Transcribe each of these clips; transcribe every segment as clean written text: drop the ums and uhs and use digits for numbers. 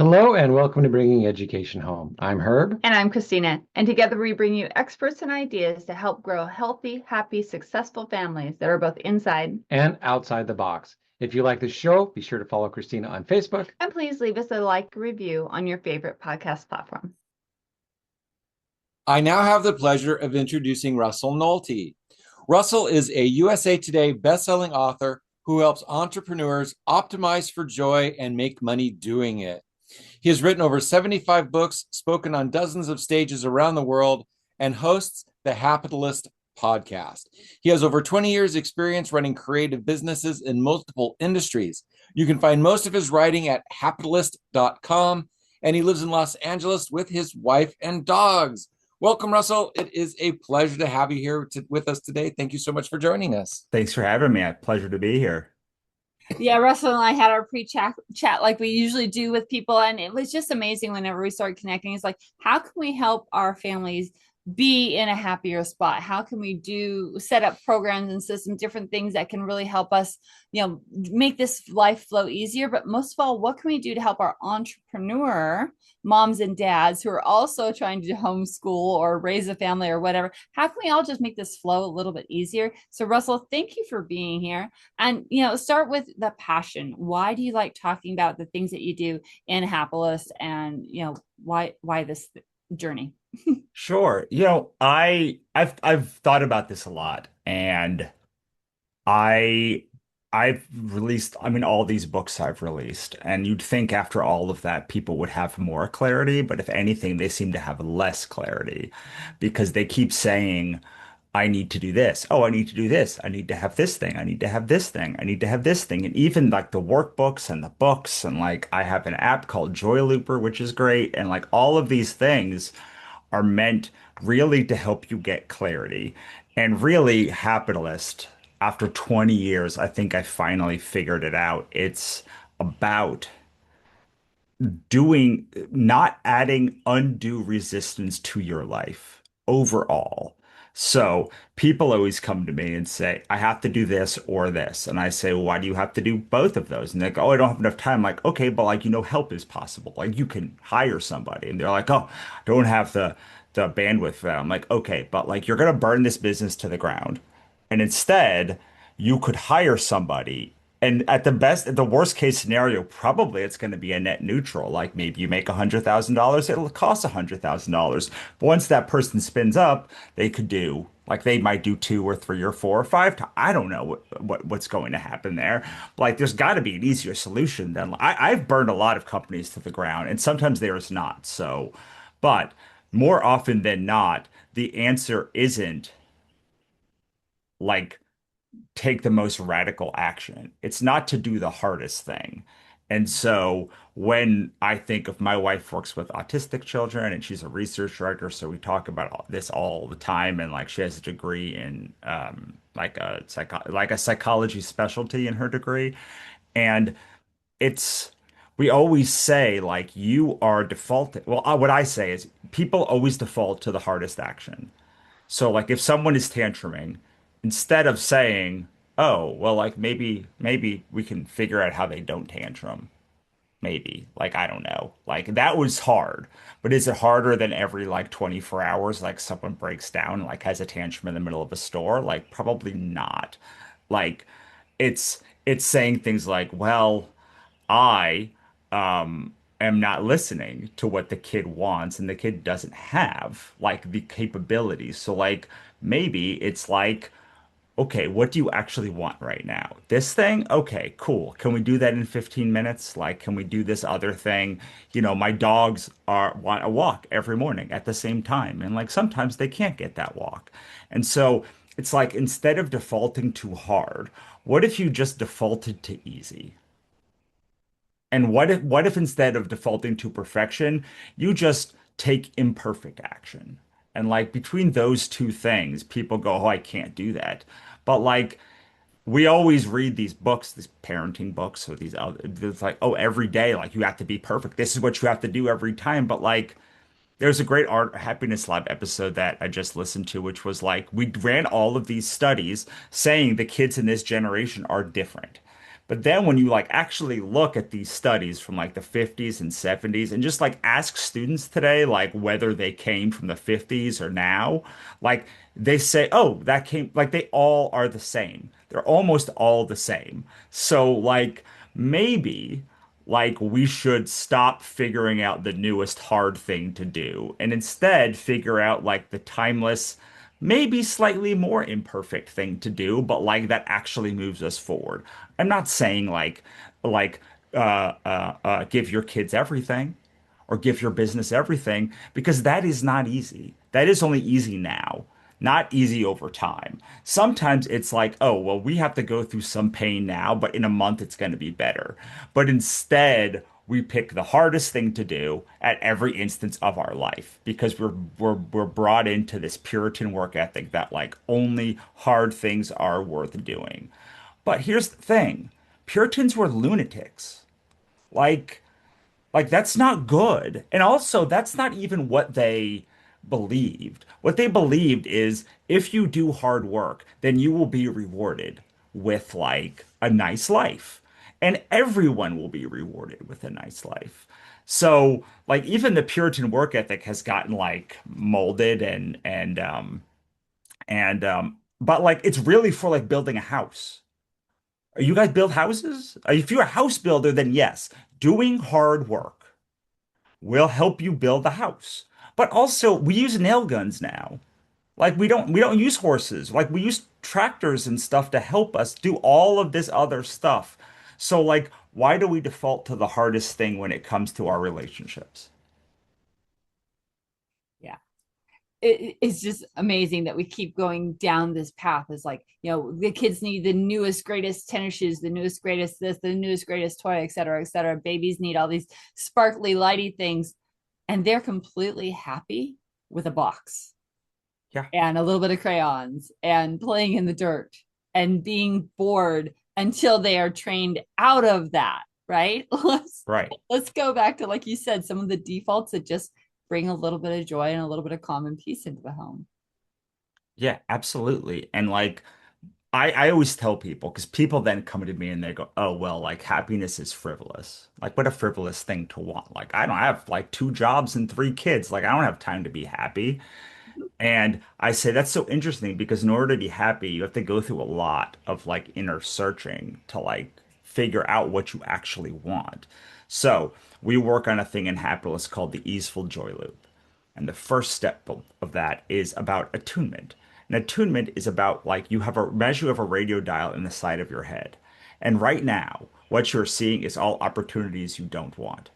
Hello and welcome to Bringing Education Home. I'm Herb. And I'm Christina. And together we bring you experts and ideas to help grow healthy, happy, successful families that are both inside. And outside the box. If you like the show, be sure to follow Christina on Facebook. And please leave us a like review on your favorite podcast platform. I now have the pleasure of introducing Russell Nohelty. Russell is a USA Today bestselling author who helps entrepreneurs optimize for joy and make money doing it. He has written over 75 books, spoken on dozens of stages around the world, and hosts the Capitalist podcast. He has over 20 years experience running creative businesses in multiple industries. You can find most of his writing at capitalist.com, and he lives in Los Angeles with his wife and dogs. Welcome, Russell. It is a pleasure to have you here with us today. Thank you so much for joining us. Thanks for having me. A pleasure to be here. Yeah, Russell and I had our pre-chat like we usually do with people, and it was just amazing whenever we started connecting. It's like, how can we help our families be in a happier spot? How can we set up programs and systems, different things that can really help us, make this life flow easier? But most of all, what can we do to help our entrepreneur moms and dads who are also trying to homeschool or raise a family or whatever? How can we all just make this flow a little bit easier? So Russell, thank you for being here. And, start with the passion. Why do you like talking about the things that you do in Happilist, and, why this journey? Sure. I've thought about this a lot, and I I've released, all these books I've released, and you'd think after all of that people would have more clarity, but if anything, they seem to have less clarity because they keep saying, I need to do this. Oh, I need to do this. I need to have this thing. I need to have this thing. I need to have this thing. And even like the workbooks and the books, and like I have an app called Joy Looper, which is great. And like all of these things are meant really to help you get clarity. And really, Capitalist, after 20 years, I think I finally figured it out. It's about not adding undue resistance to your life overall. So people always come to me and say, I have to do this or this. And I say, well, why do you have to do both of those? And they go, oh, I don't have enough time. I'm like, okay, but like, help is possible. Like you can hire somebody. And they're like, oh, I don't have the bandwidth for that. I'm like, okay, but like you're gonna burn this business to the ground. And instead, you could hire somebody. And at the worst case scenario, probably it's going to be a net neutral. Like maybe you make $100,000, it'll cost $100,000. But once that person spins up, they might do two or three or four or five times. I don't know what's going to happen there. Like there's got to be an easier solution than I've burned a lot of companies to the ground, and sometimes there is not. So, but more often than not, the answer isn't like take the most radical action. It's not to do the hardest thing. And so when I think of my wife works with autistic children and she's a research director, so we talk about this all the time. And like she has a degree in like a psychology specialty in her degree. And it's we always say like you are defaulting. Well, what I say is people always default to the hardest action. So like if someone is tantruming, instead of saying, "Oh, well like maybe we can figure out how they don't tantrum." Maybe. Like I don't know. Like that was hard. But is it harder than every like 24 hours like someone breaks down and like has a tantrum in the middle of a store? Like probably not. Like it's saying things like, "Well, I am not listening to what the kid wants, and the kid doesn't have like the capabilities." So like maybe it's like, okay, what do you actually want right now? This thing? Okay, cool. Can we do that in 15 minutes? Like, can we do this other thing? My dogs are want a walk every morning at the same time, and like sometimes they can't get that walk. And so it's like instead of defaulting to hard, what if you just defaulted to easy? And what if instead of defaulting to perfection, you just take imperfect action? And like between those two things, people go, "Oh, I can't do that." But like we always read these books, these parenting books or these other, it's like, "Oh, every day like you have to be perfect. This is what you have to do every time." But like there's a great Art Happiness Lab episode that I just listened to, which was like we ran all of these studies saying the kids in this generation are different But then when you like actually look at these studies from like the 50s and 70s and just like ask students today, like whether they came from the 50s or now, like they say, oh, that came, like they all are the same. They're almost all the same. So like maybe like we should stop figuring out the newest hard thing to do and instead figure out like the timeless, maybe slightly more imperfect thing to do, but like that actually moves us forward. I'm not saying like give your kids everything or give your business everything because that is not easy. That is only easy now, not easy over time. Sometimes it's like, oh, well, we have to go through some pain now, but in a month it's going to be better. But instead, we pick the hardest thing to do at every instance of our life because we're brought into this Puritan work ethic that like only hard things are worth doing. But here's the thing. Puritans were lunatics. Like that's not good. And also, that's not even what they believed. What they believed is if you do hard work, then you will be rewarded with like a nice life. And everyone will be rewarded with a nice life. So, like even the Puritan work ethic has gotten like molded and but like it's really for like building a house. You guys build houses? If you're a house builder, then yes, doing hard work will help you build the house. But also, we use nail guns now. Like we don't use horses. Like we use tractors and stuff to help us do all of this other stuff. So like, why do we default to the hardest thing when it comes to our relationships? Yeah. It's just amazing that we keep going down this path. It's like, the kids need the newest, greatest tennis shoes, the newest, greatest this, the newest, greatest toy, et cetera, et cetera. Babies need all these sparkly, lighty things. And they're completely happy with a box Yeah, and a little bit of crayons and playing in the dirt and being bored until they are trained out of that, right? right. Let's go back to, like you said, some of the defaults that just bring a little bit of joy and a little bit of calm and peace into the home. Yeah, absolutely. And like I always tell people because people then come to me and they go, "Oh, well, like happiness is frivolous. Like what a frivolous thing to want. Like I don't have like two jobs and three kids. Like I don't have time to be happy." And I say that's so interesting because in order to be happy, you have to go through a lot of like inner searching to like figure out what you actually want. So we work on a thing in happiness called the easeful joy loop. And the first step of that is about attunement. And attunement is about like you have a measure of a radio dial in the side of your head. And right now, what you're seeing is all opportunities you don't want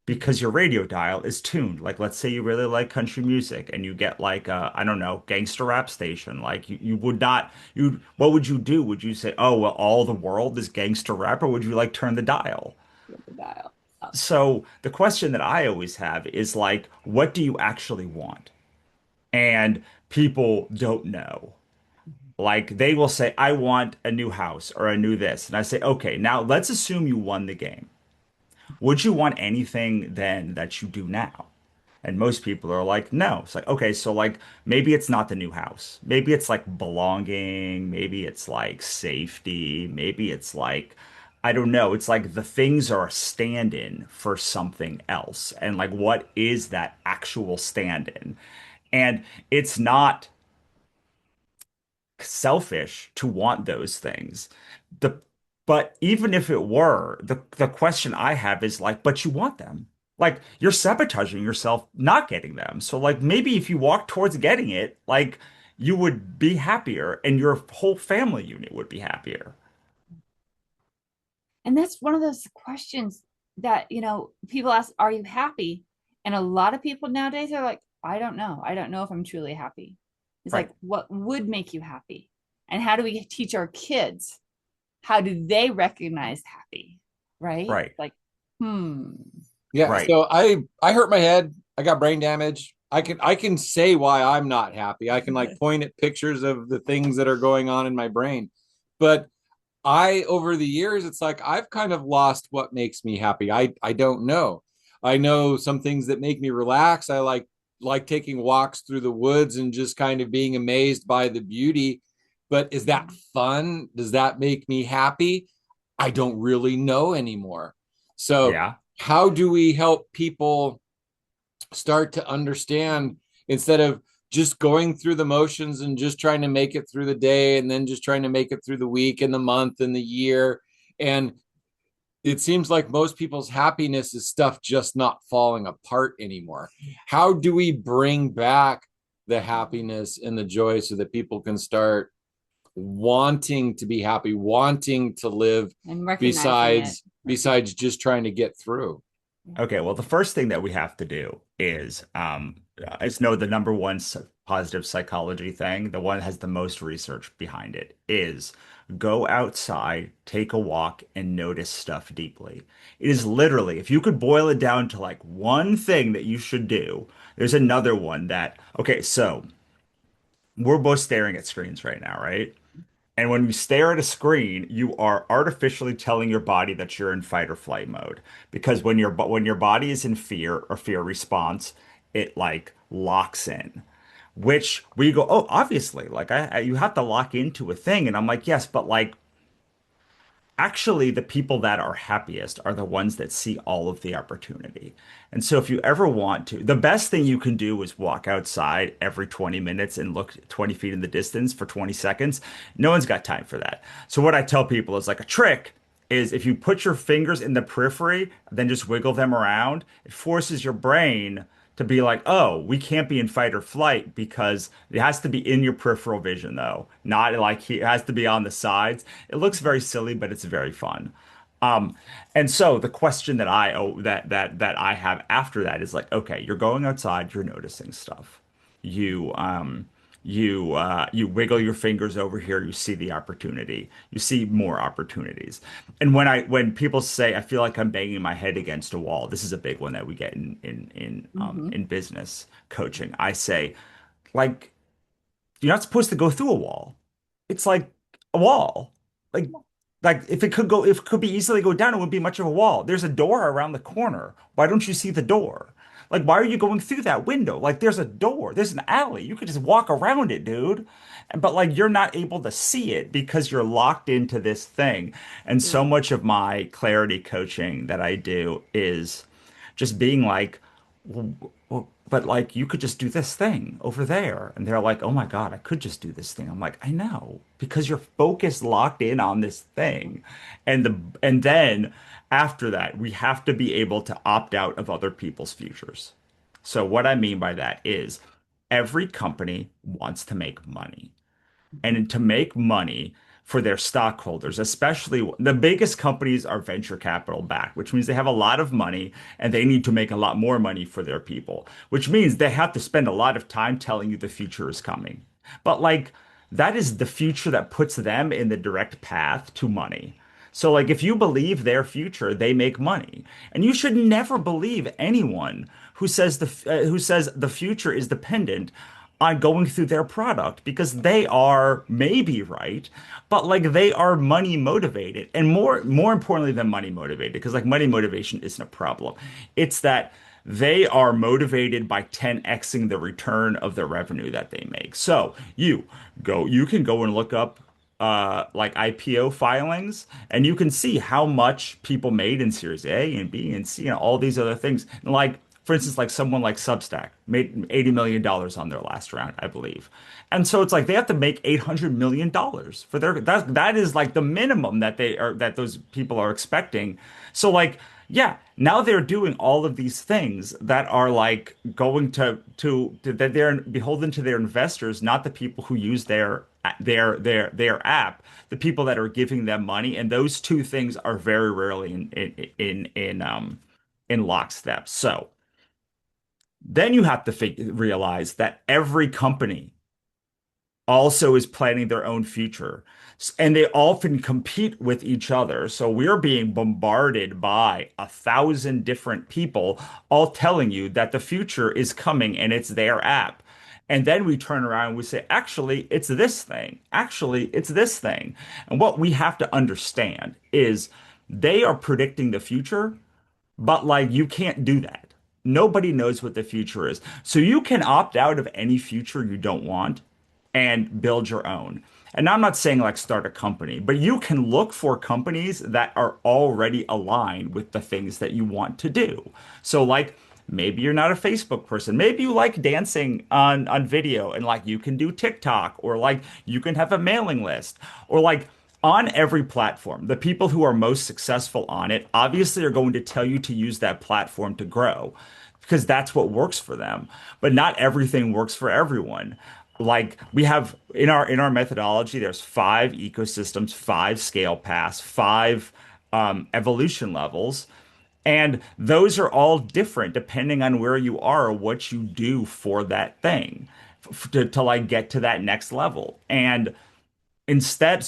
because your radio dial is tuned. Like, let's say you really like country music and you get like a, I don't know, gangster rap station. Like you would not, what would you do? Would you say, oh, well, all the world is gangster rap, or would you like turn the dial? With the dial. So the question that I always have is like, what do you actually want? And people don't know. Like they will say, I want a new house or a new this. And I say, okay, now let's assume you won the game. Would you want anything then that you do now? And most people are like, no. It's like, okay, so like maybe it's not the new house. Maybe it's like belonging. Maybe it's like safety. Maybe it's like, I don't know. It's like the things are a stand-in for something else. And like, what is that actual stand-in? And it's not selfish to want those things. The but even if it were, the question I have is like, but you want them. Like you're sabotaging yourself not getting them. So like maybe if you walk towards getting it, like you would be happier and your whole family unit would be happier. And that's one of those questions that, people ask, are you happy? And a lot of people nowadays are like, I don't know. I don't know if I'm truly happy. It's Right. like, what would make you happy? And how do we teach our kids? How do they recognize happy? Right? Right. Like, Yeah. Right. So I hurt my head. I got brain damage. I can say why I'm not happy. I can like point at pictures of the things that are going on in my brain. But over the years, it's like I've kind of lost what makes me happy. I don't know. I know some things that make me relax. I like taking walks through the woods and just kind of being amazed by the beauty. But is that fun? Does that make me happy? I don't really know anymore. So, Yeah. how do we help people start to understand instead of just going through the motions and just trying to make it through the day and then just trying to make it through the week and the month and the year? And it seems like most people's happiness is stuff just not falling apart anymore. How do we bring back the happiness and the joy so that people can start wanting to be happy, wanting to live And recognizing it. besides just trying to get through? Okay, well, the first thing that we have to do is know the number one positive psychology thing, the one that has the most research behind it, is go outside, take a walk, and notice stuff deeply. It is literally, if you could boil it down to like one thing that you should do, there's another one that, okay, so we're both staring at screens right now, right? And when you stare at a screen, you are artificially telling your body that you're in fight or flight mode. Because when your body is in fear or fear response, it like locks in. Which we go, oh, obviously, like you have to lock into a thing. And I'm like, yes, but like actually the people that are happiest are the ones that see all of the opportunity. And so if you ever want to, the best thing you can do is walk outside every 20 minutes and look 20 feet in the distance for 20 seconds. No one's got time for that. So what I tell people is like a trick is if you put your fingers in the periphery, then just wiggle them around, it forces your brain to be like, oh, we can't be in fight or flight because it has to be in your peripheral vision, though, not like it has to be on the sides. It looks very silly, but it's very fun. Um, and so the question that I have after that is like, okay, you're going outside, you're noticing stuff. You you wiggle your fingers over here, you see the opportunity. You see more opportunities. And when people say I feel like I'm banging my head against a wall, this is a big one that we get Mm-hmm. in business coaching. I say, like, you're not supposed to go through a wall. It's like a wall. Like if it could be easily go down, it wouldn't be much of a wall. There's a door around the corner. Why don't you see the door? Like, why are you going through that window? Like, there's a door, there's an alley. You could just walk around it, dude. But like, you're not able to see it because you're locked into this thing. And so much of my clarity coaching that I do is just being like, well, but like you could just do this thing over there. And they're like, oh my God, I could just do this thing. I'm like, I know, because you're focused, locked in on this thing. And then after that, we have to be able to opt out of other people's futures. So what I mean by that is every company wants to make money and to make money for their stockholders, especially the biggest companies are venture capital backed, which means they have a lot of money and they need to make a lot more money for their people, which means they have to spend a lot of time telling you the future is coming. But like that is the future that puts them in the direct path to money. So like if you believe their future, they make money. And you should never believe anyone who says the future is dependent on going through their product because they are maybe right, but like they are money motivated and more importantly than money motivated because like money motivation isn't a problem. It's that they are motivated by 10xing the return of the revenue that they make. So you can go and look up like IPO filings, and you can see how much people made in Series A and B and C and all these other things. And like, for instance, like someone like Substack made $80 million on their last round, I believe. And so it's like they have to make $800 million for their that is like the minimum that they are that those people are expecting. So like yeah, now they're doing all of these things that are like going to that they're beholden to their investors, not the people who use their app, the people that are giving them money, and those two things are very rarely in lockstep. So then you have to realize that every company also is planning their own future. And they often compete with each other. So we're being bombarded by 1,000 different people all telling you that the future is coming and it's their app. And then we turn around and we say, actually, it's this thing. Actually, it's this thing. And what we have to understand is they are predicting the future, but like you can't do that. Nobody knows what the future is. So you can opt out of any future you don't want and build your own. And I'm not saying like start a company, but you can look for companies that are already aligned with the things that you want to do. So like maybe you're not a Facebook person. Maybe you like dancing on video and like you can do TikTok, or like you can have a mailing list, or like on every platform, the people who are most successful on it obviously are going to tell you to use that platform to grow because that's what works for them. But not everything works for everyone. Like we have in our methodology, there's 5 ecosystems, 5 scale paths, 5 evolution levels. And those are all different depending on where you are or what you do for that thing to like get to that next level. And instead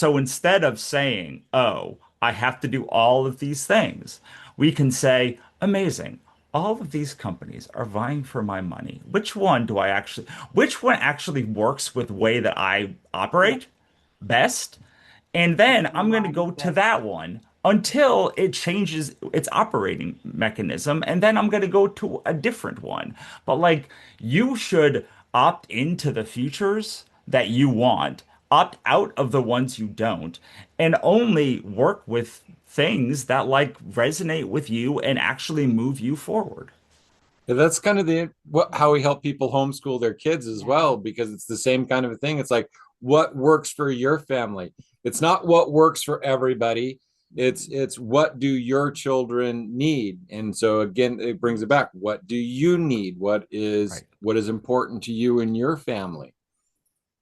of saying, oh, I have to do all of these things, we can say, amazing. All of these companies are vying for my money. Which one actually works with the way that I Yeah. operate best? And then I'm going to go to that one until it changes its operating mechanism. And then I'm going to go to a different one. But like you should opt into the futures that you want, opt out of the ones you don't, and only work with things that like resonate with you and actually move you forward. Yeah, that's kind of how we help people homeschool their kids as Yeah. well, because it's the same kind of a thing. It's like what works for your family. It's not what works for everybody. It's what do your children need? And so again, it brings it back. What do you need? Right. What is important to you and your family?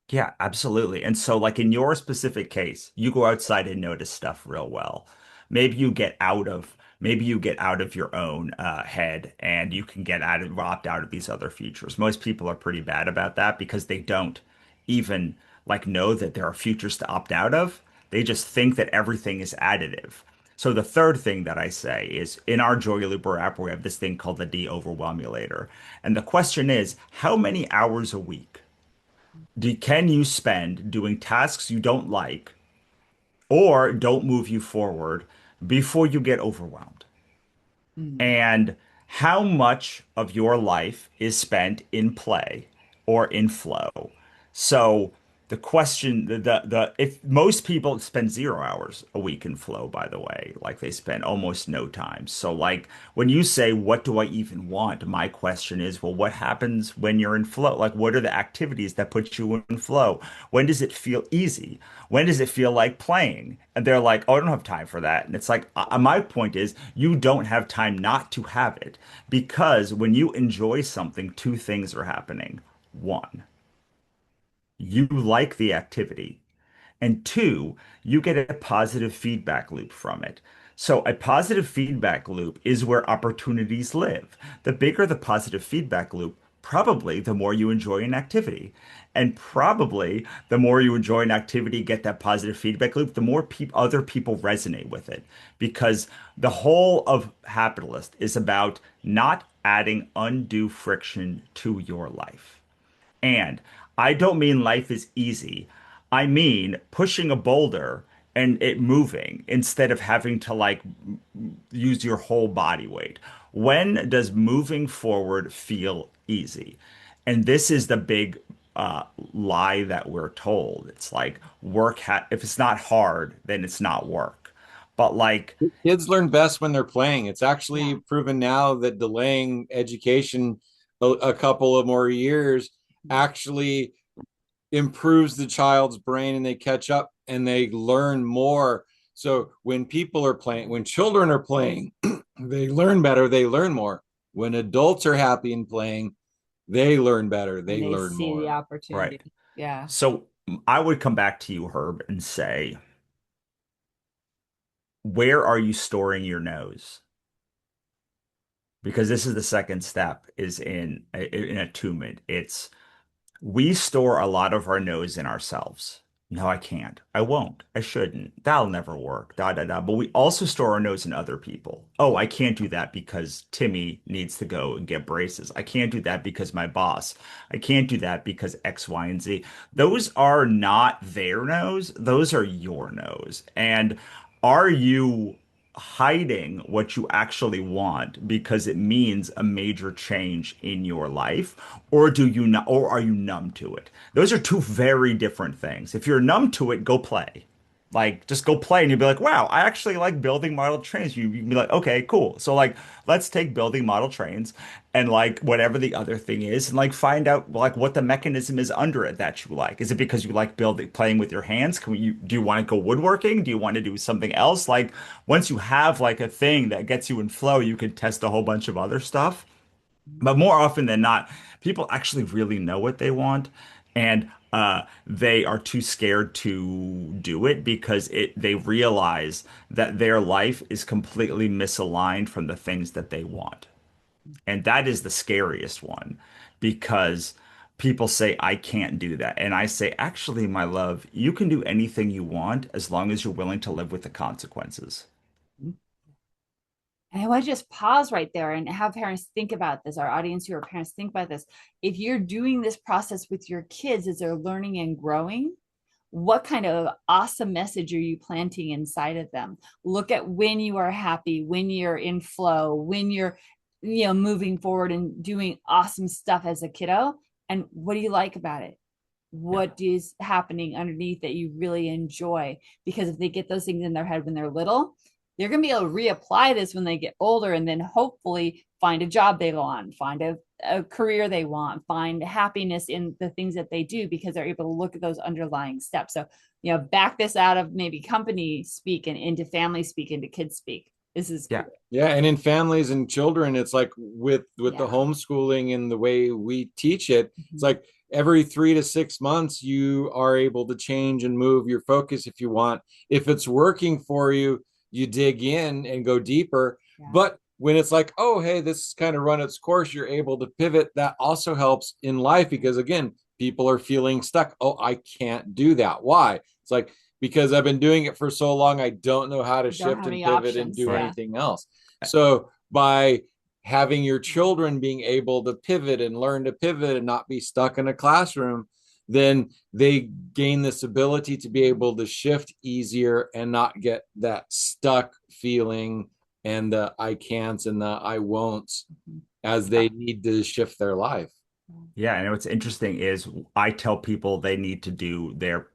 Yeah, absolutely. And so, like in your specific case, you go outside and notice stuff real well. Maybe you get out of your own head, and you can opt out of these other features. Most people are pretty bad about that because they don't even like know that there are features to opt out of. They just think that everything is additive. So the third thing that I say is in our Joy Luber app, we have this thing called the de-overwhelmulator. And the question is, how many hours a week can you spend doing tasks you don't like or don't move you forward before you get overwhelmed? Mm. And how much of your life is spent in play or in flow? So the question, if most people spend 0 hours a week in flow, by the way, like they spend almost no time. So like when you say, what do I even want? My question is, well, what happens when you're in flow? Like what are the activities that put you in flow? When does it feel easy? When does it feel like playing? And they're like, oh, I don't have time for that. And it's like, my point is, you don't have time not to have it because when you enjoy something, 2 things are happening. One, you like the activity. And 2, you get a positive feedback loop from it. So a positive feedback loop is where opportunities live. The bigger the positive feedback loop, probably the more you enjoy an activity. And probably the more you enjoy an activity, get that positive feedback loop, the more other people resonate with it. Because the whole of Happiness is about not adding undue friction to your life. And I don't mean life is easy. I mean pushing a boulder and it moving instead of having to like use your whole body weight. When does moving forward feel easy? And this is the big lie that we're told. It's like if it's not hard, then it's not work. But like, Kids learn best when they're playing. It's actually Yeah. proven now that delaying education a couple of more years actually improves the child's brain and they catch up and they learn more. So when people are playing, when children are playing, they learn better, they learn more. When adults are happy and playing, they learn better, And they they learn see the more. opportunity. right. Yeah. So I would come back to you, Herb, and say, where are you storing your nose? Because this is the second step is in attunement. It's we store a lot of our nose in ourselves. No, I can't. I won't. I shouldn't. That'll never work. Da da da. But we also store our nose in other people. Oh, I can't do that because Timmy needs to go and get braces. I can't do that because my boss. I can't do that because X, Y, and Z. Those are not their nose. Those are your nose. And are you hiding what you actually want because it means a major change in your life, or do you not, or are you numb to it? Those are two very different things. If you're numb to it, go play. Like, just go play and you'll be like, wow, I actually like building model trains. You can be like, okay, cool. So like, let's take building model trains and like whatever the other thing is and like find out like what the mechanism is under it that you like. Is it because you like building, playing with your hands? Do you want to go woodworking? Do you want to do something else? Like once you have like a thing that gets you in flow, you can test a whole bunch of other stuff. But more often than not, people actually really know what they want, and they are too scared to do it because they realize that their life is completely misaligned from the things that they want. And that is the scariest one because people say, I can't do that. And I say, actually, my love, you can do anything you want as long as you're willing to live with the consequences. And I want to just pause right there and have parents think about this, our audience who are parents think about this. If you're doing this process with your kids as they're learning and growing, what kind of awesome message are you planting inside of them? Look at when you are happy, when you're in flow, when you're, moving forward and doing awesome stuff as a kiddo. And what do you like about it? What is happening underneath that you really enjoy? Because if they get those things in their head when they're little, they're going to be able to reapply this when they get older and then hopefully find a job they want, find a career they want, find happiness in the things that they do because they're able to look at those underlying steps. So, back this out of maybe company speak and into family speak, into kids speak. This is Yeah. Yeah, and in families and children, it's like with the Yeah. homeschooling and the way we teach it, it's like every 3 to 6 months you are able to change and move your focus if you want. If it's working for you, you dig in and go deeper. Yeah. But when it's like, oh, hey, this is kind of run its course, you're able to pivot. That also helps in life because again, people are feeling stuck. Oh, I can't do that. Why? It's like, because I've been doing it for so long, I don't know how to shift and pivot and do anything else. So by having your children being able to pivot and learn to pivot and not be stuck in a classroom, then they gain this ability to be able to shift easier and not get that stuck feeling and the I can'ts and the I won'ts as they need to shift their life. Yeah, and what's interesting is I tell people they need to do their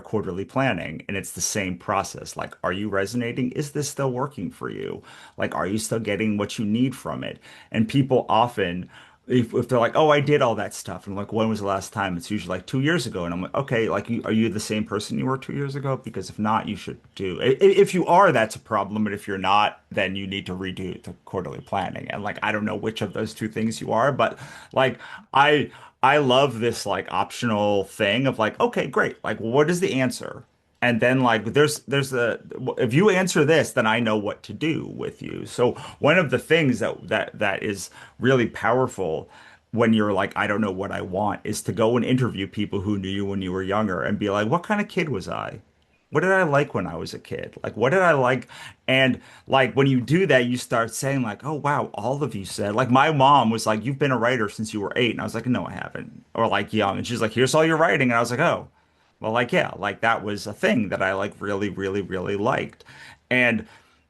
quarterly planning, and it's the same process. Like, are you resonating? Is this still working for you? Like, are you still getting what you need from it? And people often, if they're like, oh, I did all that stuff, and I'm like, when was the last time? It's usually like 2 years ago, and I'm like, okay, like, are you the same person you were 2 years ago? Because if not, you should do. If you are, that's a problem, but if you're not, then you need to redo the quarterly planning. And like, I don't know which of those two things you are, but like, I. I love this like optional thing of like, okay, great. Like, what is the answer? And then like there's a if you answer this, then I know what to do with you. So one of the things that is really powerful when you're like, I don't know what I want, is to go and interview people who knew you when you were younger and be like, what kind of kid was I? What did I like when I was a kid? Like, what did I like? And like, when you do that, you start saying like, oh, wow, all of you said, like, my mom was like, you've been a writer since you were 8. And I was like, no, I haven't. Or like young. And she's like, here's all your writing. And I was like, oh, well, like, yeah, like that was a thing that I like really, really, really liked. And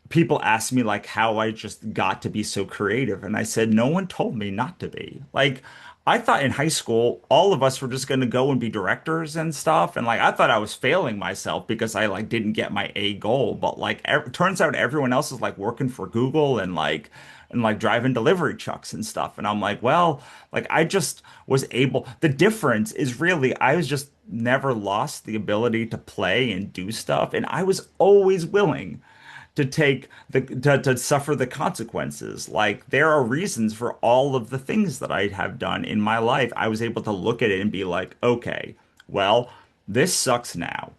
people ask me like how I just got to be so creative. And I said, no one told me not to be. Like, I thought in high school, all of us were just going to go and be directors and stuff. And like, I thought I was failing myself because I like didn't get my A goal. But like, turns out everyone else is like working for Google and like driving delivery trucks and stuff. And I'm like, well, like I just was able, the difference is really, I was just never lost the ability to play and do stuff. And I was always willing to take to suffer the consequences. Like there are reasons for all of the things that I have done in my life. I was able to look at it and be like, okay, well, this sucks now.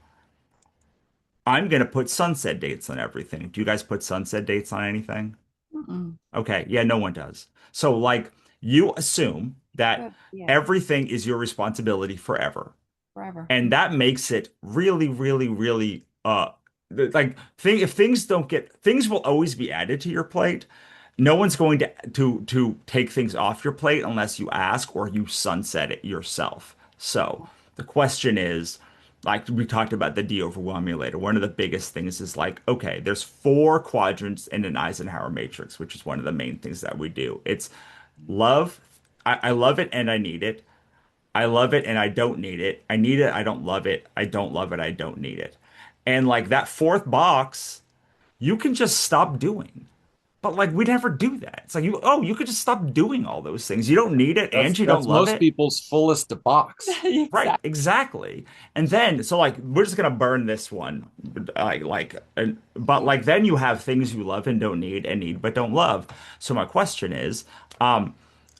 I'm gonna put sunset dates on everything. Do you guys put sunset dates on anything? Mm-mm. Okay, yeah, no one does. So like you assume that Yeah, everything is your responsibility forever. forever. And that makes it really, really, really like if things don't get things will always be added to your plate. No one's going to take things off your plate unless you ask or you sunset it yourself. So the question is, like we talked about the de-overwhelm you later. One of the biggest things is like, okay, there's four quadrants in an Eisenhower matrix, which is one of the main things that we do. It's love. I love it and I need it. I love it and I don't need it. I need it. I don't love it. I don't love it. I don't need it. And like that fourth box, you can just stop doing. But like we never do that. It's like you could just stop doing all those things. You don't need it and you don't That's love most it. people's fullest box. Right, exactly. And then so like we're just gonna burn this one. But like then you have things you love and don't need and need but don't love. So my question is,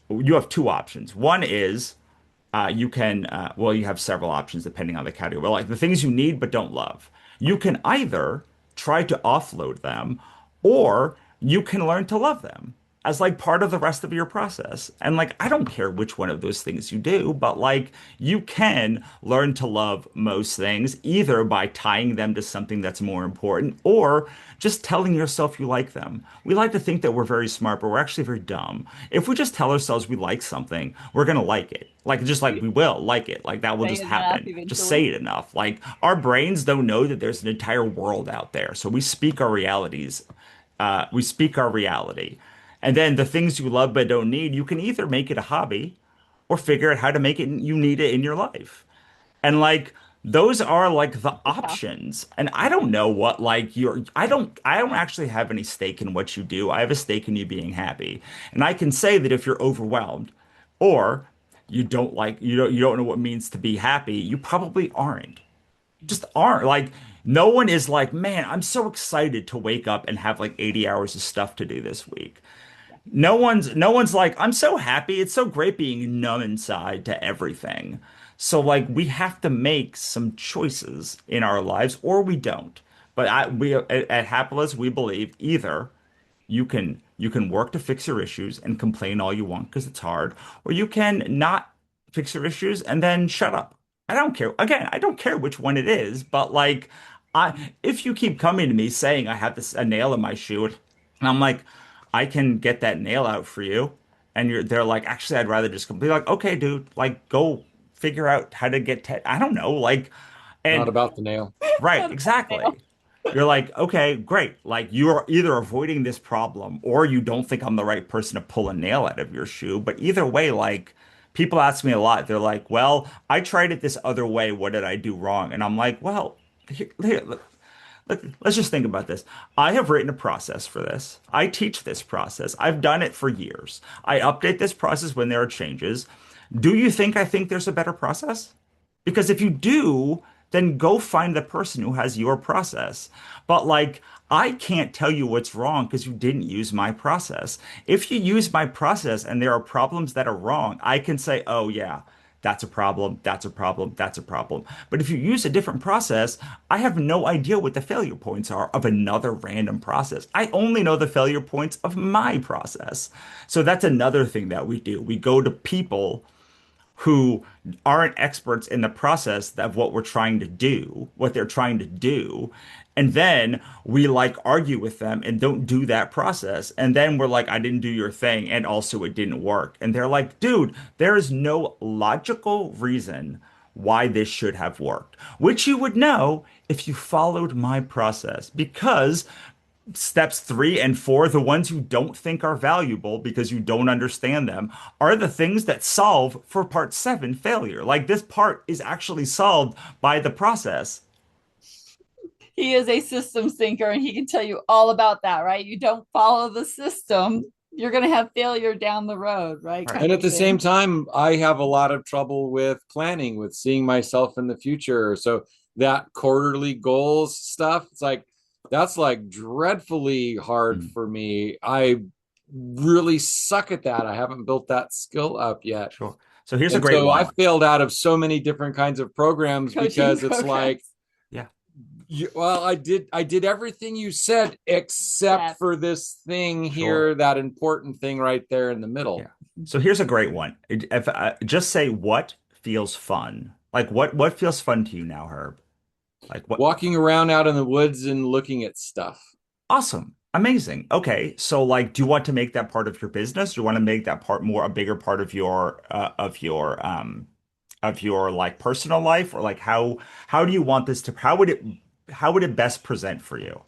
you have two options. One is you can, well, you have several options depending on the category. Well, like the things you need but don't love. You can either try to offload them or you can learn to love them as like part of the rest of your process. And like, I don't care which one of those things you do, but like you can learn to love most things either by tying them to something that's more important or just telling yourself you like them. We like to think that we're very smart, but we're actually very dumb. If we just tell ourselves we like something, we're going to like it. Like, just like we will like it. Like, that will Say just it enough happen. Just eventually. say it enough. Like, our brains don't know that there's an entire world out there. So we speak our realities. We speak our reality. And then the things you love but don't need, you can either make it a hobby or figure out how to make it you need it in your life. And like those are like the options. And I don't know what like I don't actually have any stake in what you do. I have a stake in you being happy. And I can say that if you're overwhelmed or you don't know what it means to be happy, you probably aren't. Just aren't. Like no one is like, man, I'm so excited to wake up and have like 80 hours of stuff to do this week. No one's like, I'm so happy. It's so great being numb inside to everything. So like we have to make some choices in our lives or we don't. But we at Happiless, we believe either you can work to fix your issues and complain all you want because it's hard, or you can not fix your issues and then shut up. I don't care. Again, I don't care which one it is, but like if you keep coming to me saying I have a nail in my shoe, and I'm like, I can get that nail out for you, and they're like, actually, I'd rather just be like, okay, dude, like go figure out how to get I don't know, like, Not and about the nail. right, exactly. You're like, okay, great. Like you're either avoiding this problem or you don't think I'm the right person to pull a nail out of your shoe. But either way, like people ask me a lot. They're like, well, I tried it this other way. What did I do wrong? And I'm like, well, let's just think about this. I have written a process for this. I teach this process. I've done it for years. I update this process when there are changes. Do you think I think there's a better process? Because if you do, then go find the person who has your process. But like, I can't tell you what's wrong because you didn't use my process. If you use my process and there are problems that are wrong, I can say, oh, yeah, that's a problem, that's a problem, that's a problem. But if you use a different process, I have no idea what the failure points are of another random process. I only know the failure points of my process. So that's another thing that we do. We go to people who aren't experts in the process of what we're trying to do, what they're trying to do. And then we like argue with them and don't do that process. And then we're like, I didn't do your thing. And also it didn't work. And they're like, dude, there is no logical reason why this should have worked, which you would know if you followed my process because steps 3 and 4, the ones you don't think are valuable because you don't understand them, are the things that solve for part 7 failure. Like this part is actually solved by the process. He is a systems thinker and he can tell you all about that, right? You don't follow the system, you're going to have failure down the road, right? Right. And at the same time, I have a lot of trouble with planning, with seeing myself in the future. So that quarterly goals stuff, it's like, that's like dreadfully hard for me. I really suck at that. I haven't built that skill up yet. Sure. So here's a And great so one. I failed out of so many different kinds of programs Coaching because it's programs. like, Yeah. well, I did everything you said except for this thing here, that important thing right there in the middle. Yeah. So here's a great one. If just say what feels fun. Like what feels fun to you now, Herb? Like what? Walking around out in the woods and looking at stuff. Awesome. Amazing. Okay. So like, do you want to make that part of your business? Do you want to make that part more a bigger part of your of your like personal life, or like how do you want this to how would it best present for you?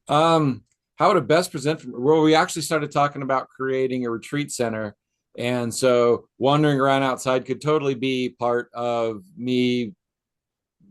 Um, how would it best present from, well, we actually started talking about creating a retreat center. And so wandering around outside could totally be part of me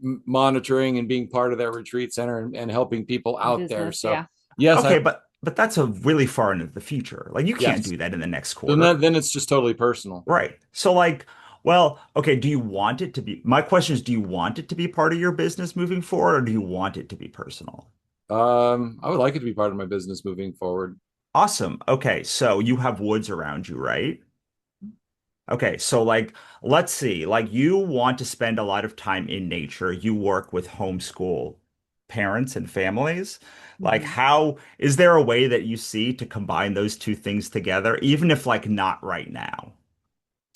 monitoring and being part of that retreat center and helping people out there. Business, So yeah. yes, Okay, but that's a really far into the future. Like you can't yes. do that in the next Then quarter. then it's just totally personal. Right. So like, well, okay, do you want it to be, my question is, do you want it to be part of your business moving forward, or do you want it to be personal? I would like it to be part of my business moving forward. Awesome. Okay, so you have woods around you, right? Okay, so like, let's see, like you want to spend a lot of time in nature. You work with homeschool parents and families. Like, Mhm. how is there a way that you see to combine those two things together, even if like not right now?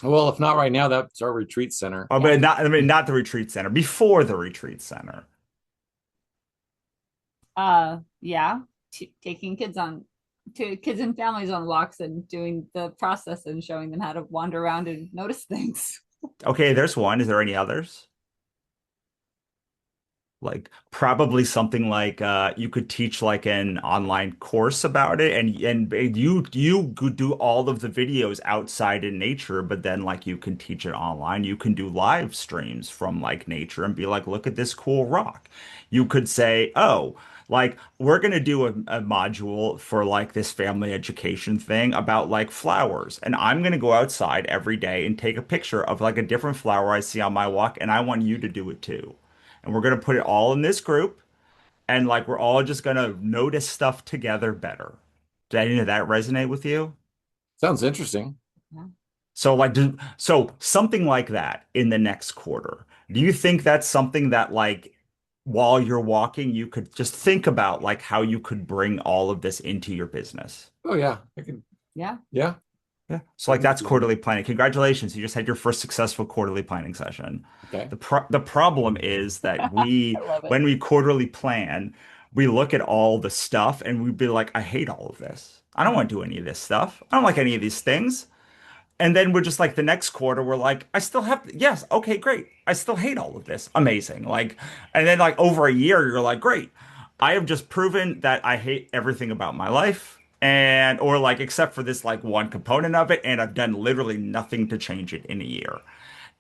Well, if not right now, that's our retreat center. Oh, Yeah. but not, I mean, not the retreat center, before the retreat center. Yeah. Taking kids on to kids and families on walks and doing the process and showing them how to wander around and notice things. Okay, there's one. Is there any others? Like probably something like you could teach like an online course about it, and you could do all of the videos outside in nature, but then like you can teach it online. You can do live streams from like nature and be like, look at this cool rock. You could say, oh, like we're gonna do a module for like this family education thing about like flowers, and I'm gonna go outside every day and take a picture of like a different flower I see on my walk, and I want you to do it too, and we're going to put it all in this group, and like we're all just going to notice stuff together better. Did any of that resonate with you? Sounds interesting. Yeah. So like so something like that in the next quarter. Do you think that's something that like while you're walking you could just think about like how you could bring all of this into your business? Oh yeah, I can. Yeah. Yeah, Yeah. So I like can that's see that. quarterly planning. Congratulations. You just had your first successful quarterly planning session. Okay. The problem is that I love it. when we quarterly plan, we look at all the stuff and we'd be like, I hate all of this. I don't want to do any of this stuff. I don't like any of these things. And then we're just like the next quarter, we're like, I still have, yes, okay, great. I still hate all of this. Amazing. Like, and then like over a year, you're like, great. I have just proven that I hate everything about my life. And, or like, except for this like one component of it. And I've done literally nothing to change it in a year.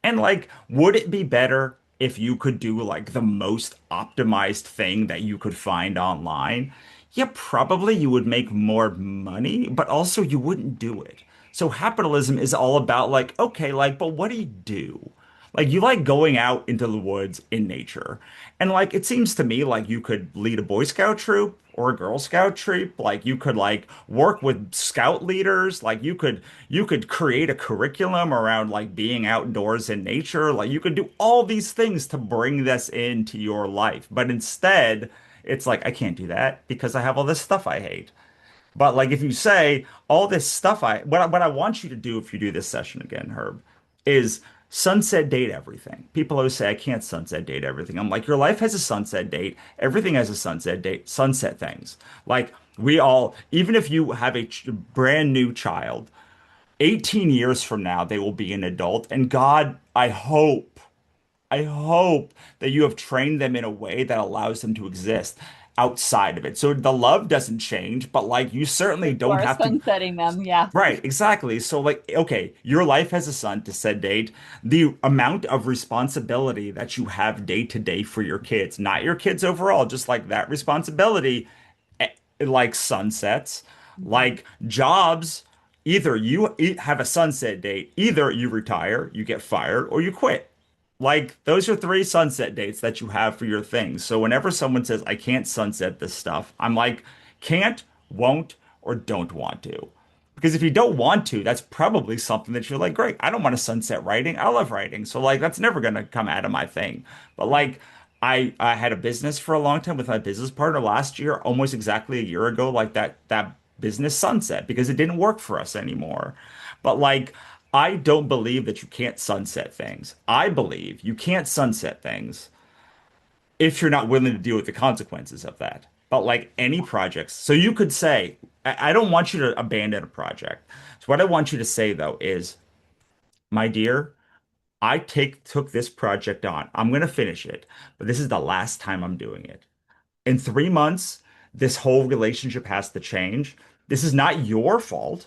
And like, would it be better if you could do like the most optimized thing that you could find online? Yeah, probably you would make more money, but also you wouldn't do it. So capitalism is all about like, okay, like, but what do you do? Like you like going out into the woods in nature. And like it seems to me like you could lead a Boy Scout troop or a Girl Scout troop. Like you could like work with scout leaders. Like you could create a curriculum around like being outdoors in nature. Like you could do all these things to bring this into your life. But instead, it's like I can't do that because I have all this stuff I hate. But like if you say all this stuff what I want you to do if you do this session again, Herb, is sunset date everything. People always say I can't sunset date everything. I'm like your life has a sunset date. Everything has a sunset date. Sunset things. Like we all, even if you have a brand new child, 18 years from now they will be an adult, and God, I hope that you have trained them in a way that allows them to exist outside of it. So the love doesn't change, but like you certainly You don't are have to. sunsetting them. Yeah. Right, exactly. So like, okay, your life has a son to set date. The amount of responsibility that you have day to day for your kids, not your kids overall, just like that responsibility, like sunsets, Mhm. like jobs. Either you have a sunset date, either you retire, you get fired, or you quit. Like those are three sunset dates that you have for your things. So whenever someone says, I can't sunset this stuff, I'm like, can't, won't, or don't want to. Because if you don't want to, that's probably something that you're like, great, I don't want to sunset writing. I love writing. So like that's never gonna come out of my thing. But like I had a business for a long time with my business partner last year, almost exactly a year ago, like that business sunset because it didn't work for us anymore. But like I don't believe that you can't sunset things. I believe you can't sunset things if you're not willing to deal with the consequences of that. But like any projects, so you could say, I don't want you to abandon a project. So what I want you to say though is, my dear, took this project on. I'm going to finish it, but this is the last time I'm doing it. In 3 months, this whole relationship has to change. This is not your fault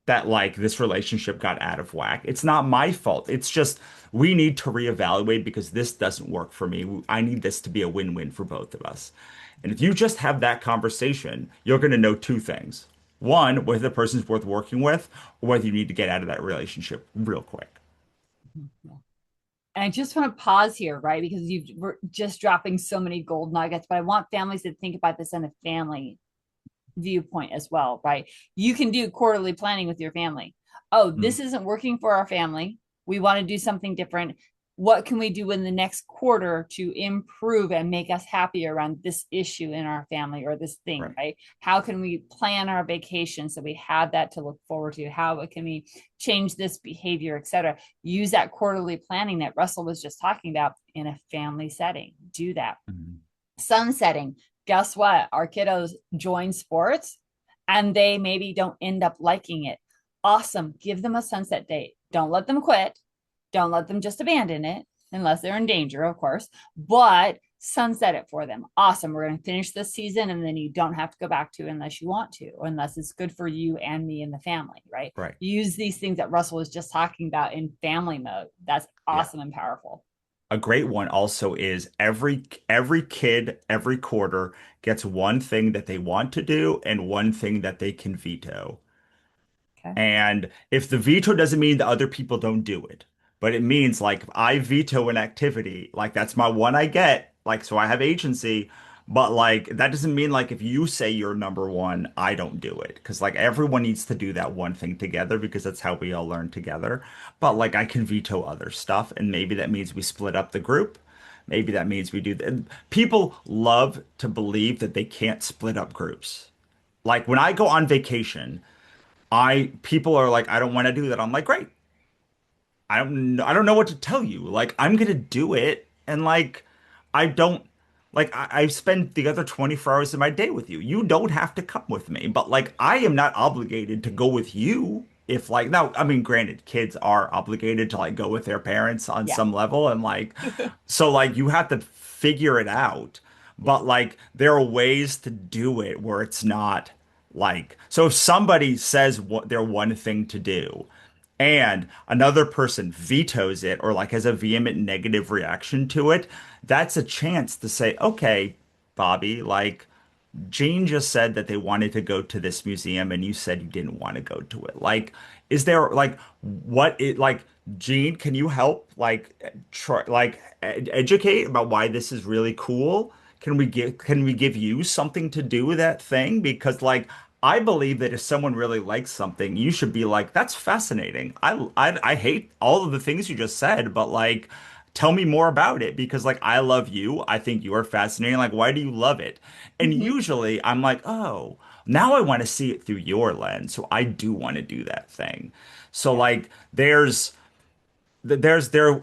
that like this relationship got out of whack. It's not my fault. It's just we need to reevaluate because this doesn't work for me. I need this to be a win-win for both of us. And if you just have that conversation, you're going to know two things. One, whether the person's worth working with, or whether you need to get out of that relationship real quick. And I just want to pause here, right? Because we're just dropping so many gold nuggets, but I want families to think about this in a family viewpoint as well, right? You can do quarterly planning with your family. Oh, this isn't working for our family. We want to do something different. What can we do in the next quarter to improve and make us happy around this issue in our family or this thing, right? How can we plan our vacation so we have that to look forward to? How can we change this behavior, etc.? Use that quarterly planning that Russell was just talking about in a family setting. Do that. Sunsetting. Guess what? Our kiddos join sports and they maybe don't end up liking it. Awesome. Give them a sunset date. Don't let them quit. Don't let them just abandon it unless they're in danger, of course, but sunset it for them. Awesome. We're going to finish this season and then you don't have to go back to it unless you want to, or unless it's good for you and me and the family, right? Right. Use these things that Russell was just talking about in family mode. That's awesome and powerful. A great one also is every kid every quarter gets one thing that they want to do and one thing that they can veto. Okay. And if the veto doesn't mean that other people don't do it, but it means like if I veto an activity, like that's my one I get, like so I have agency, but like that doesn't mean like if you say you're number one, I don't do it. Because like everyone needs to do that one thing together because that's how we all learn together. But like I can veto other stuff, and maybe that means we split up the group. Maybe that means we do that. People love to believe that they can't split up groups. Like when I go on vacation, I people are like, I don't want to do that. I'm like, great. I don't know what to tell you. Like I'm gonna do it, and like I don't like I spend the other 24 hours of my day with you. You don't have to come with me, but like I am not obligated to go with you. If like now, I mean, granted, kids are obligated to like go with their parents on some level, and like so like you have to figure it out. But like there are ways to do it where it's not like so if somebody says what their one thing to do and another person vetoes it or like has a vehement negative reaction to it, that's a chance to say, okay, Bobby, like Jane just said that they wanted to go to this museum and you said you didn't want to go to it. Like, is there like what it like, Gene, can you help like try like educate about why this is really cool? Can we give you something to do with that thing? Because like I believe that if someone really likes something, you should be like, that's fascinating. I hate all of the things you just said, but like tell me more about it because like I love you. I think you are fascinating. Like, why do you love it? And usually I'm like, oh, now I want to see it through your lens. So I do want to do that thing. So like there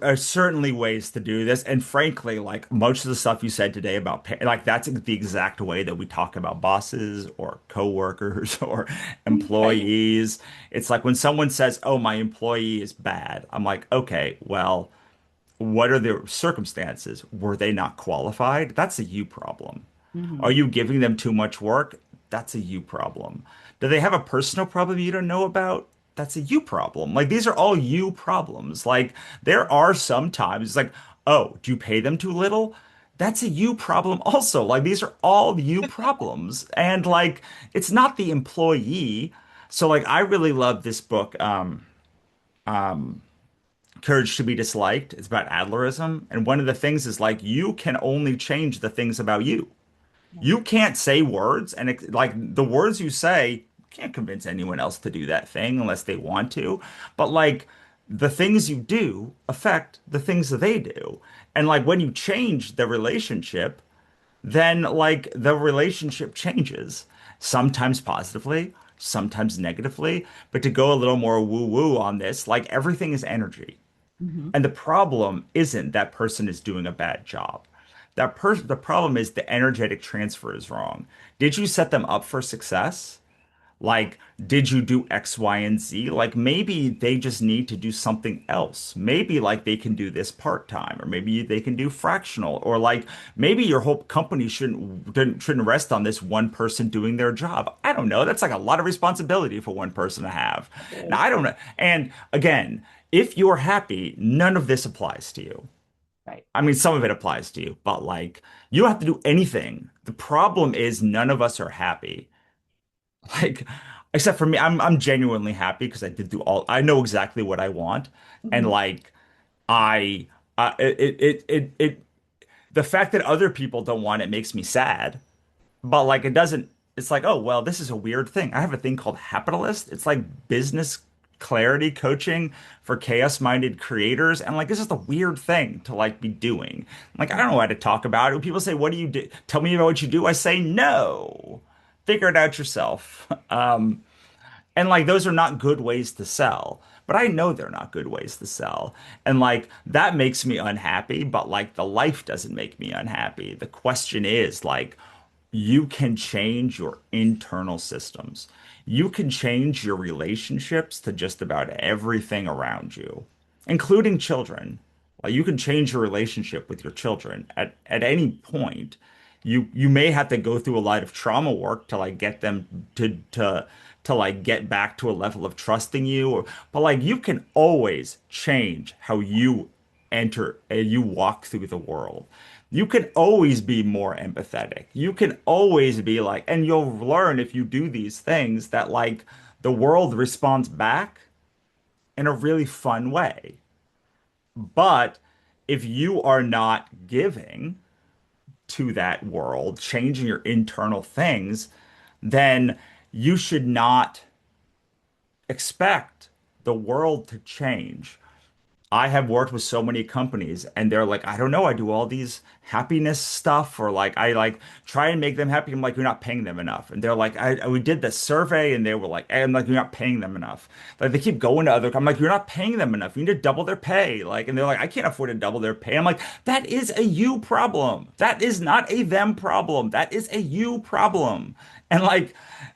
are certainly ways to do this, and frankly like most of the stuff you said today about like that's the exact way that we talk about bosses or coworkers or employees. It's like when someone says, oh, my employee is bad, I'm like, okay, well, what are the circumstances? Were they not qualified? That's a you problem. Are you giving them too much work? That's a you problem. Do they have a personal problem you don't know about? That's a you problem. Like these are all you problems. Like there are some times like, oh, do you pay them too little? That's a you problem also. Like these are all you problems. And like it's not the employee. So like I really love this book, Courage to be Disliked. It's about Adlerism. And one of the things is like you can only change the things about you. You can't say words and like the words you say can't convince anyone else to do that thing unless they want to. But like the things you do affect the things that they do. And like when you change the relationship, then like the relationship changes, sometimes positively, sometimes negatively. But to go a little more woo-woo on this, like everything is energy. And the problem isn't that person is doing a bad job. The problem is the energetic transfer is wrong. Did you set them up for success? Like, did you do X, Y, and Z? Like, maybe they just need to do something else. Maybe like they can do this part-time, or maybe they can do fractional, or like maybe your whole company shouldn't rest on this one person doing their job. I don't know. That's like a lot of responsibility for one person to have. Now, I don't know. And again, if you're happy, none of this applies to you. Right. I mean, some of it applies to you, but like you don't have to do anything. The problem is none of us are happy. Like, except for me, I'm genuinely happy because I did do all, I know exactly what I want. And Mhm. like, I, the fact that other people don't want it makes me sad. But like, it doesn't, it's like, oh, well, this is a weird thing. I have a thing called Hapitalist. It's like business clarity coaching for chaos-minded creators. And like, this is a weird thing to like be doing. Like, I don't know how to talk about it. When people say, what do you do? Tell me about what you do. I say, no, figure it out yourself. And like those are not good ways to sell. But I know they're not good ways to sell. And like that makes me unhappy, but like the life doesn't make me unhappy. The question is like you can change your internal systems. You can change your relationships to just about everything around you, including children. Like you can change your relationship with your children at any point. You may have to go through a lot of trauma work to like get them to like get back to a level of trusting you or, but like you can always change how you enter you walk through the world. You can always be more empathetic. You can always be like, and you'll learn if you do these things that like the world responds back in a really fun way. But if you are not giving to that world, changing your internal things, then you should not expect the world to change. I have worked with so many companies and they're like, I don't know, I do all these happiness stuff or like I like try and make them happy. I'm like, you're not paying them enough. And they're like, we did this survey and they were like, I'm like, you're not paying them enough. Like they keep going to other, I'm like, you're not paying them enough. You need to double their pay. Like, and they're like, I can't afford to double their pay. I'm like, that is a you problem. That is not a them problem. That is a you problem. And like,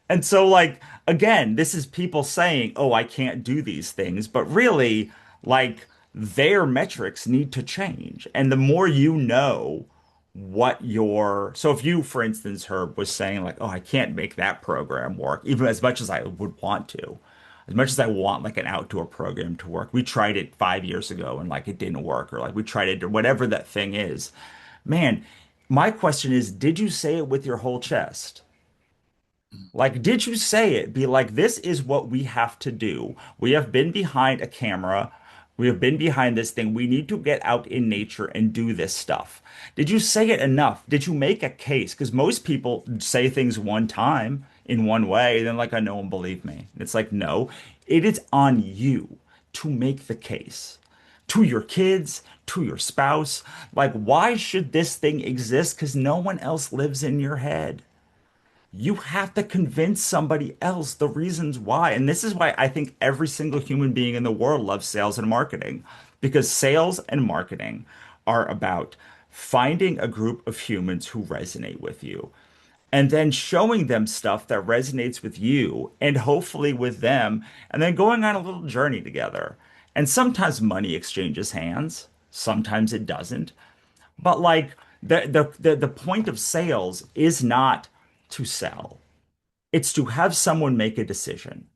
and so like, again, this is people saying, oh, I can't do these things. But really, like, their metrics need to change. And the more you know what your, so if you, for instance, Herb was saying like, oh, I can't make that program work, even as much as I would want to, as much as I want like an outdoor program to work. We tried it 5 years ago and like it didn't work, or like we tried it, or whatever that thing is. Man, my question is, did you say it with your whole chest? Like, did you say it? Be like, this is what we have to do. We have been behind a camera. We have been behind this thing. We need to get out in nature and do this stuff. Did you say it enough? Did you make a case? Because most people say things one time in one way, and then like, I know and believe me. It's like, no, it is on you to make the case to your kids, to your spouse. Like, why should this thing exist? Because no one else lives in your head. You have to convince somebody else the reasons why. And this is why I think every single human being in the world loves sales and marketing, because sales and marketing are about finding a group of humans who resonate with you and then showing them stuff that resonates with you and hopefully with them, and then going on a little journey together. And sometimes money exchanges hands, sometimes it doesn't. But like the point of sales is not to sell. It's to have someone make a decision.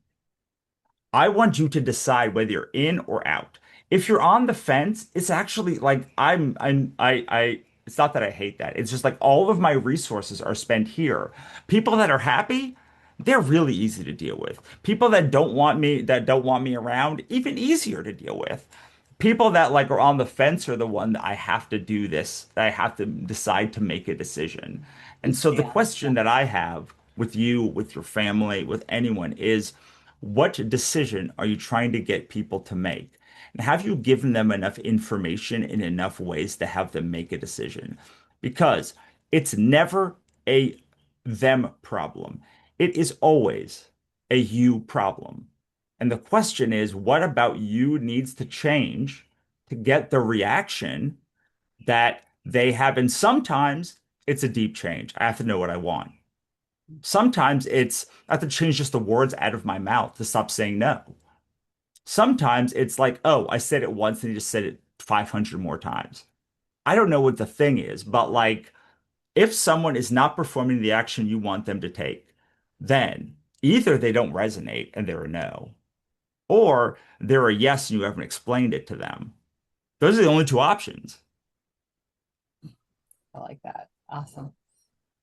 I want you to decide whether you're in or out. If you're on the fence, it's actually like it's not that I hate that. It's just like all of my resources are spent here. People that are happy, they're really easy to deal with. People that don't want me around, even easier to deal with. People that like are on the fence are the one that I have to do this. I have to decide to make a decision. And so the Yeah. question that I have with you, with your family, with anyone is, what decision are you trying to get people to make? And have you given them enough information in enough ways to have them make a decision? Because it's never a them problem. It is always a you problem. And the question is, what about you needs to change to get the reaction that they have? And sometimes it's a deep change. I have to know what I want. Sometimes it's I have to change just the words out of my mouth to stop saying no. Sometimes it's like, oh, I said it once and you just said it 500 more times. I don't know what the thing is, but like if someone is not performing the action you want them to take, then either they don't resonate and they're a no, or they're a yes and you haven't explained it to them. Those are the only two options. I like that. Awesome.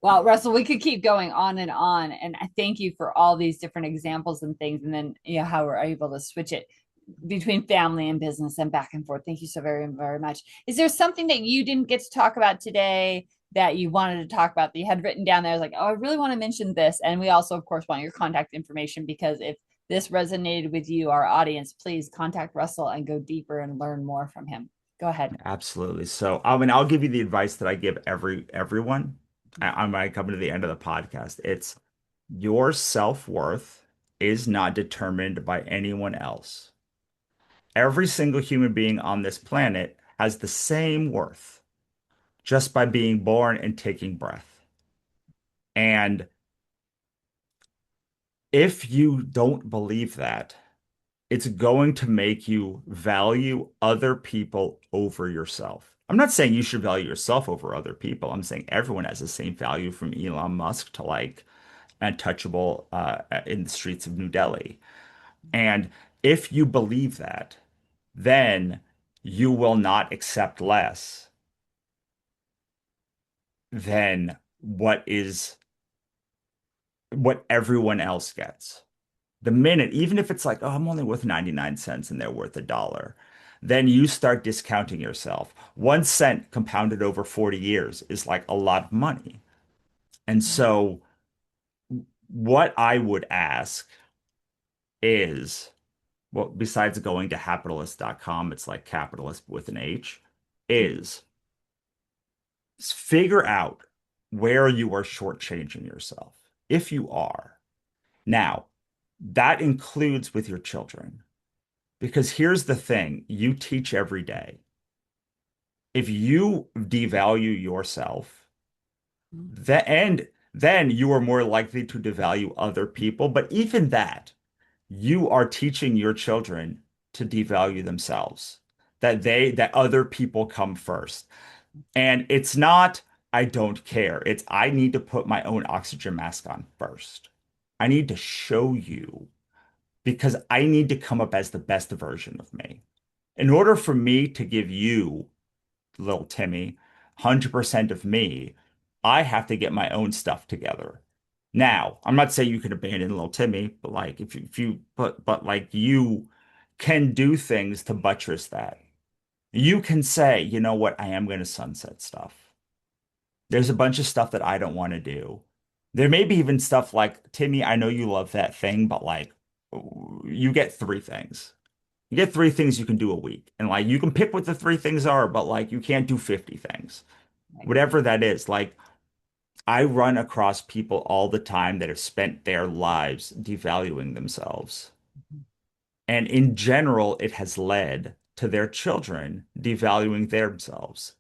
Well, Russell, we could keep going on, and I thank you for all these different examples and things, and then how we're able to switch it between family and business and back and forth. Thank you so very, very much. Is there something that you didn't get to talk about today that you wanted to talk about that you had written down there? I was like, oh, I really want to mention this. And we also, of course, want your contact information, because if this resonated with you, our audience, please contact Russell and go deeper and learn more from him. Go ahead. Absolutely. So, I mean, I'll give you the advice that I give everyone. I might come to the end of the podcast. It's your self-worth is not determined by anyone else. Every single human being on this planet has the same worth just by being born and taking breath. And if you don't believe that, it's going to make you value other people over yourself. I'm not saying you should value yourself over other people. I'm saying everyone has the same value from Elon Musk to like untouchable in the streets of New Delhi. And if you believe that, then you will not accept less than what everyone else gets. The minute, even if it's like, oh, I'm only worth 99 cents and they're worth $1, then you start discounting yourself. 1 cent compounded over 40 years is like a lot of money. And so, what I would ask is, well, besides going to capitalist.com, it's like capitalist with an H, is figure out where you are shortchanging yourself. If you are. Now, that includes with your children. Because here's the thing, you teach every day. If you devalue yourself, then you are more likely to devalue other people. But even that, you are teaching your children to devalue themselves, that other people come first. And it's not, I don't care. It's I need to put my own oxygen mask on first. I need to show you because I need to come up as the best version of me. In order for me to give you, little Timmy, 100% of me, I have to get my own stuff together. Now, I'm not saying you can abandon little Timmy, but like but like you can do things to buttress that. You can say, you know what, I am going to sunset stuff. There's a bunch of stuff that I don't want to do. There may be even stuff like, Timmy, I know you love that thing, but like you get 3 things. You get 3 things you can do a week. And like you can pick what the 3 things are, but like you can't do 50 things. Whatever that is. Like I run across people all the time that have spent their lives devaluing themselves. And in general, it has led to their children devaluing themselves.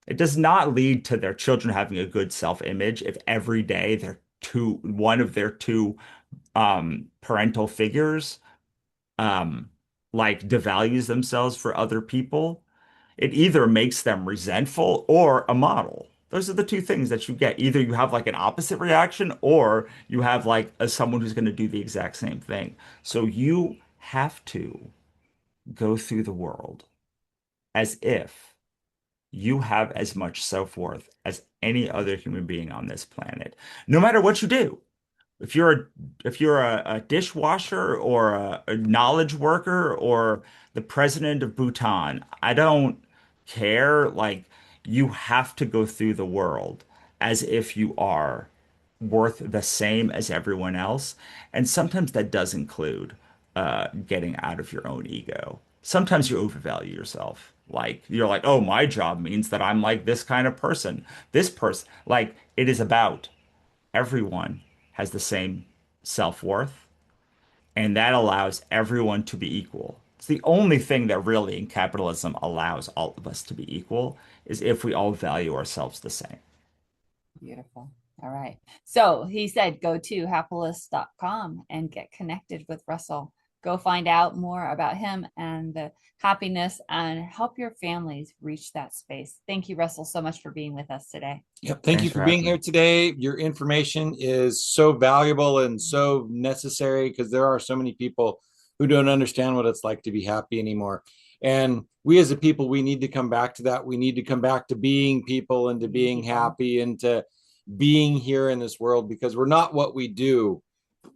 It does not lead to their children having a good self-image if every day one of their two parental figures like devalues themselves for other people. It either makes them resentful or a model. Those are the 2 things that you get. Either you have like an opposite reaction or you have like someone who's going to do the exact same thing. So you have to go through the world as if you have as much self-worth as any other human being on this planet, no matter what you do. If you're a dishwasher or a knowledge worker or the president of Bhutan, I don't care. Like you have to go through the world as if you are worth the same as everyone else. And sometimes that does include getting out of your own ego. Sometimes you overvalue yourself. Like you're like, oh, my job means that I'm like this kind of person. This person, like it is about everyone has the same self-worth, and that allows everyone to be equal. It's the only thing that really in capitalism allows all of us to be equal is if we all value ourselves the same. Beautiful. All right. So he said, go to happilist.com and get connected with Russell. Go find out more about him and the happiness and help your families reach that space. Thank you, Russell, so much for being with us today. Yep. Thank you Thanks for for being having here me. today. Your information is so valuable and so necessary because there are so many people who don't understand what it's like to be happy anymore. And we as a people, we need to come back to that. We need to come back to being people and to being happy and to being here in this world because we're not what we do.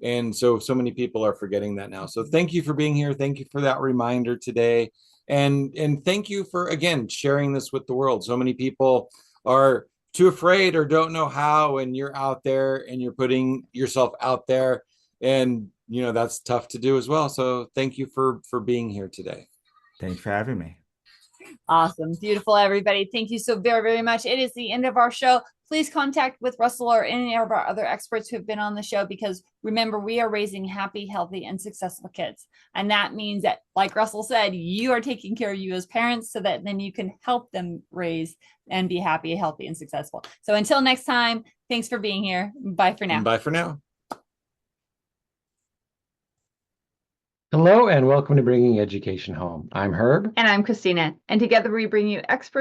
And so many people are forgetting that now. So thank you for being here. Thank you for that reminder today. And thank you for, again, sharing this with the world. So many people are too afraid or don't know how, and you're out there and you're putting yourself out there. And, you know, that's tough to do as well. So thank you for being here today. Thanks for having me. Awesome. Beautiful, everybody. Thank you so very, very much. It is the end of our show. Please contact with Russell or any of our other experts who have been on the show, because remember, we are raising happy, healthy, and successful kids. And that means that, like Russell said, you are taking care of you as parents so that then you can help them raise and be happy, healthy, and successful. So until next time, thanks for being here. Bye for now. And bye for now. Hello and welcome to Bringing Education Home. I'm Herb. And I'm Christina. And together we bring you experts